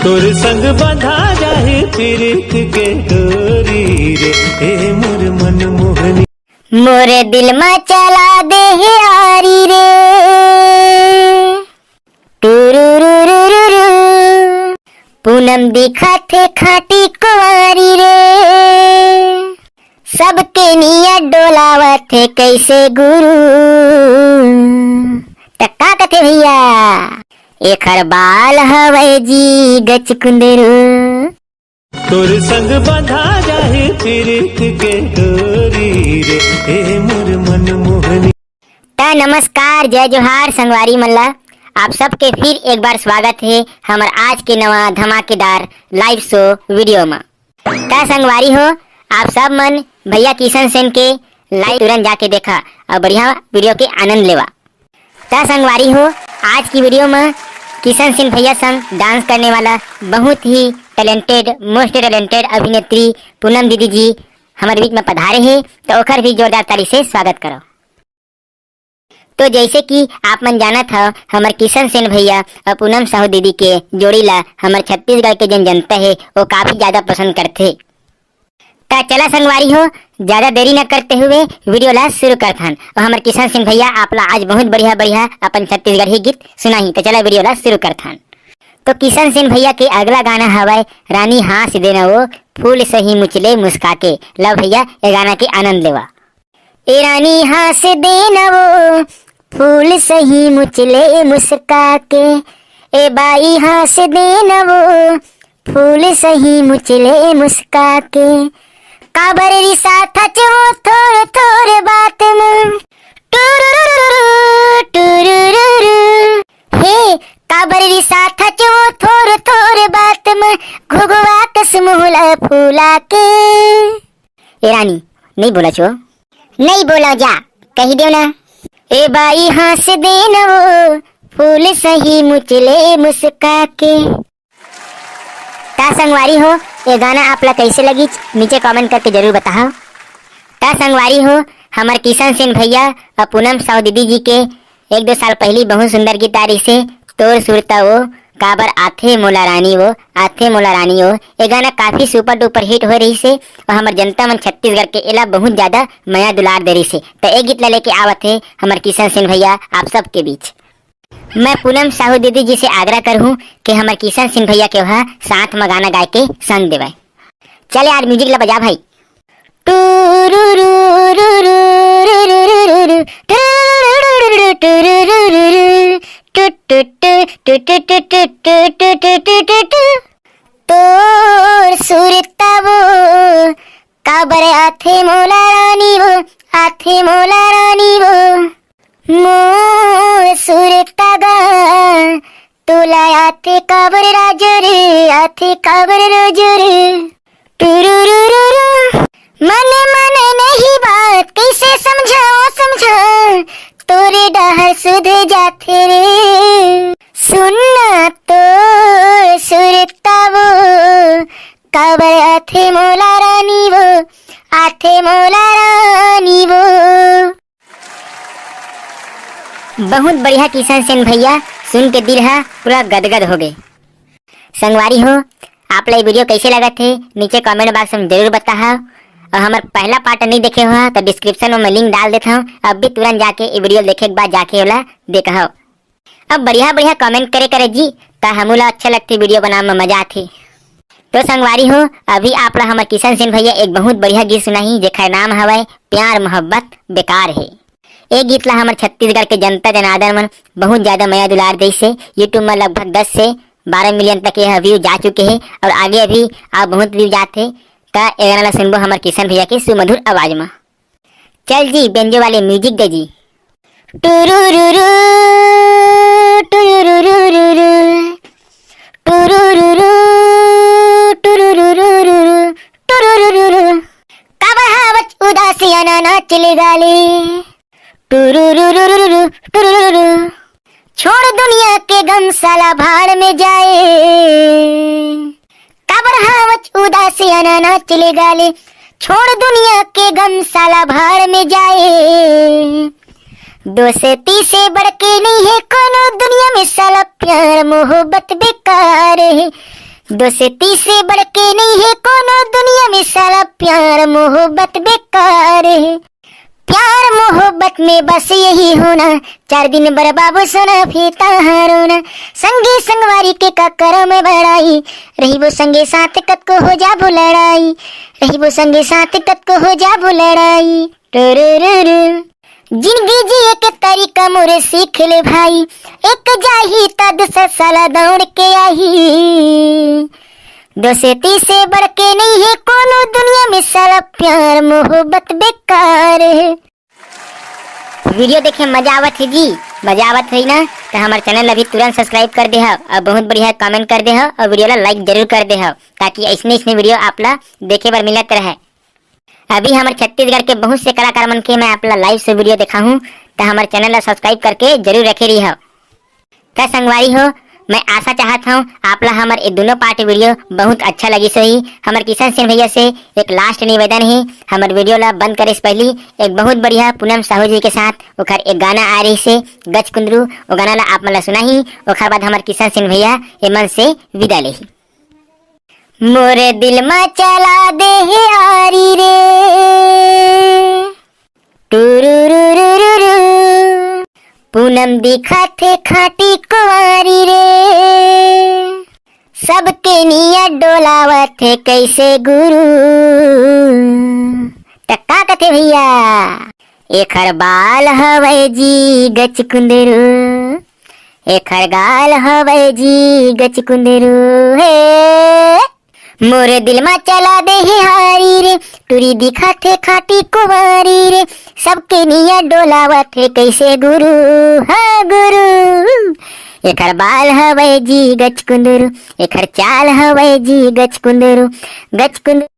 तोर संग बंधा जाए प्रीत के डोरी रे, ए मोर मन मोहनी। मोरे दिल में चला दे यारी रे, टुरुरुरुरुरु। पूनम दिखा थे खाटी कुंवारी रे, सबके नियत डोलावा थे कैसे गुरु। टक्का कथे भैया एखर बाल हवै जी गच कुंदरू। तोर संग बंधा जाए प्रीत के डोरी रे, ए मोर मन मोहनी। नमस्कार, जय जोहार संगवारी मल्ला। आप सबके फिर एक बार स्वागत है हमार आज के नवा धमाकेदार लाइव शो वीडियो में। संगवारी हो आप सब मन भैया किशन सेन के लाइव तुरंत जाके देखा और बढ़िया वीडियो के आनंद लेवा। संगवारी हो आज की वीडियो में किशन सेन भैया संग डांस करने वाला बहुत ही टैलेंटेड मोस्ट टैलेंटेड अभिनेत्री पूनम दीदी जी हमारे बीच में पधारे हैं, तो ओकर भी जोरदार ताली से स्वागत करो। तो जैसे कि आप मन जाना था हमारे किशन सेन भैया और पूनम साहू दीदी के जोड़ी ला हमारे छत्तीसगढ़ के जन जनता है वो काफी ज्यादा पसंद करते। चला संगवारी हो ज्यादा देरी न करते हुए वीडियो ला शुरू करथन और हमारे किशन सेन भैया आपला आज बहुत बढ़िया बढ़िया अपन छत्तीसगढ़ी गीत सुनाही। तो चला वीडियो ला शुरू करथन। तो किशन सेन भैया के अगला गाना हवाए रानी हास देना वो फूल सही मुचले मुस्का के। लो भैया ये गाना के आनंद लेवा। ए रानी हास देना वो फूल सही मुचले मुस्का के, ए बाई हास देना वो फूल सही मुचले मुस्का के। काबर रिसा था चो थोड़े थोड़े बात में टुरुरुरुरु टुरुरुरु। हे काबर रिसा था चो थोड़े थोड़े बात में घुघुआ कसमुला फूला के। ए रानी नहीं बोला चो, नहीं बोला जा कही दो ना। ए बाई हंस देना वो फूल सही मुचले मुस्का के। संगवारी हो ये गाना आप ला कैसे लगी नीचे कमेंट करके जरूर बताओ। संगवारी हो हमारे किशन सेन भैया और पूनम साहू दीदी जी के 1-2 साल पहले बहुत सुंदर गीत आ रही से तोर सुरता वो काबर आथे मोला रानी वो आथे मोला रानी वो। ये गाना काफी सुपर डुपर हिट हो रही से और हमारे जनता मन छत्तीसगढ़ के एला बहुत ज्यादा माया दुलार दे रही से। तो एक गीत ला लेके आवत है हमारे किशन सेन भैया आप सबके बीच। मैं पूनम साहू दीदी जी से आग्रह करूँ कि हमारे किशन सेन भैया के वहाँ साथ में गाना गा के संग देवे। चले यार म्यूजिक ला बजा भाई। तोर सुरता वो काबर आथे मोला रानी वो आथे मोला रानी वो। मोर सुरता गा तोला आथे काबर राजो रे आथे काबर रोजो रे। टुरुरुरुरु मने मने नहीं बात कैसे समझाओ समझा तोरे डहर सुधे जाते रे। सुनना तो सुरता वो काबर आथे मोला रानी वो आथे मोला रानी वो। बहुत बढ़िया किशन सेन भैया सुन के दिल है पूरा गदगद हो गए। संगवारी हो आप लोग वीडियो कैसे लगा थे नीचे कमेंट बॉक्स में जरूर बताओ और हमारा पहला पार्ट नहीं देखे हुआ तो डिस्क्रिप्शन में मैं लिंक डाल देता हूँ, अब भी तुरंत जाके ये वीडियो देखे के बाद जाके वाला देखा। अब बढ़िया बढ़िया कमेंट करे जी तो हमला अच्छा लगती वीडियो बनाने में मजा आती। तो संगवारी हो अभी आप लोग हमारे किशन सेन भैया एक बहुत बढ़िया गीत सुनाही जेखर नाम हवाए प्यार मोहब्बत बेकार है। एक गीत ला हमारे छत्तीसगढ़ के जनता जनार्दन मन बहुत ज्यादा माया दुलार दे से यूट्यूब में लगभग 10 से 12 मिलियन तक ये व्यू जा चुके हैं और आगे अभी आप बहुत व्यू जाते। तो ये गाना सुनबो हमारे किशन भैया के सुमधुर आवाज में। चल जी बेंजो वाले म्यूजिक दे जी। टुरुरुरु टुरुरुरुरु टुरुरुरु टुरुरुरुरु टुरुरुरु काबहावच उदासी अनाना चले गाले। टुरुरुरुरुरु टुरुरुरु छोड़ दुनिया के गम साला भाड़ में जाए। काबरहावच उदासी अनाना चले गाले छोड़ दुनिया के गम साला भाड़ में जाए। 2 से 30 से बढ़ के नहीं है कोनो दुनिया में साला प्यार मोहब्बत बेकार है। दोस्ती से बढ़ के नहीं है कोनो दुनिया में साला प्यार मोहब्बत बेकार है। प्यार मोहब्बत में बस यही होना, 4 दिन बर्बाद सोना फीता रोना। संगी संगवारी के काकर में बड़ाई, रही वो संगे साथ कत को हो जा लड़ाई, रही वो संगे साथ कत को हो जा लड़ाई। जिंदगी जिए के तरीका मोरे सीख ले भाई, एक जाही ता दूसरा साला दौड़ के आई। दोस्ती से बढ़ के नहीं है कोनो दुनिया में साला प्यार मोहब्बत बेकार है। वीडियो देखे मजा आवत है जी, मजा आवत है ना तो हमारे चैनल अभी तुरंत सब्सक्राइब कर दे और बहुत बढ़िया कमेंट कर दे और वीडियो ला लाइक जरूर कर दे ताकि ऐसने वीडियो आप ला देखे बार मिलत रहे। अभी हमारे छत्तीसगढ़ के बहुत से कलाकार मन के मैं आप ला लाइव से वीडियो देखा हूँ, तो हमारे चैनल ला सब्सक्राइब करके जरूर रखे रही हो। क्या संगवारी हो, मैं आशा चाहता हूँ आप ला हमारे ये दोनों पार्ट वीडियो बहुत अच्छा लगी सही। हमारे किशन सिंह भैया से एक लास्ट निवेदन है, हमारे वीडियो ला बंद करे से पहले एक बहुत बढ़िया पूनम साहू जी के साथ ओखर एक गाना आ रही से गच कुंदरू, वो गाना ला आप मला सुना ही। ओखर बाद हमारे किशन सिंह भैया ये मन से विदा ले। मोरे दिल में चला दे है आरी रे टुरुरुरुरुरु, पूनम दिखा थे खाटी कुंवारी रे, सबके नियत डोलावा थे कैसे गुरु। टक्का कथे भैया एखर बाल हवै जी गच कुंदरू, एखर गाल हवै जी गच कुंदरू हे। मोरे दिल में चला दे है हारी रे, टूरी दिखा थे खाटी कुंवारी रे, सबके निया डोलावा थे कैसे गुरु। हाँ गुरु एखर बाल हवै जी गच कुंदरू, एखर चाल हवै जी गच कुंदरू, गच कुंदरू।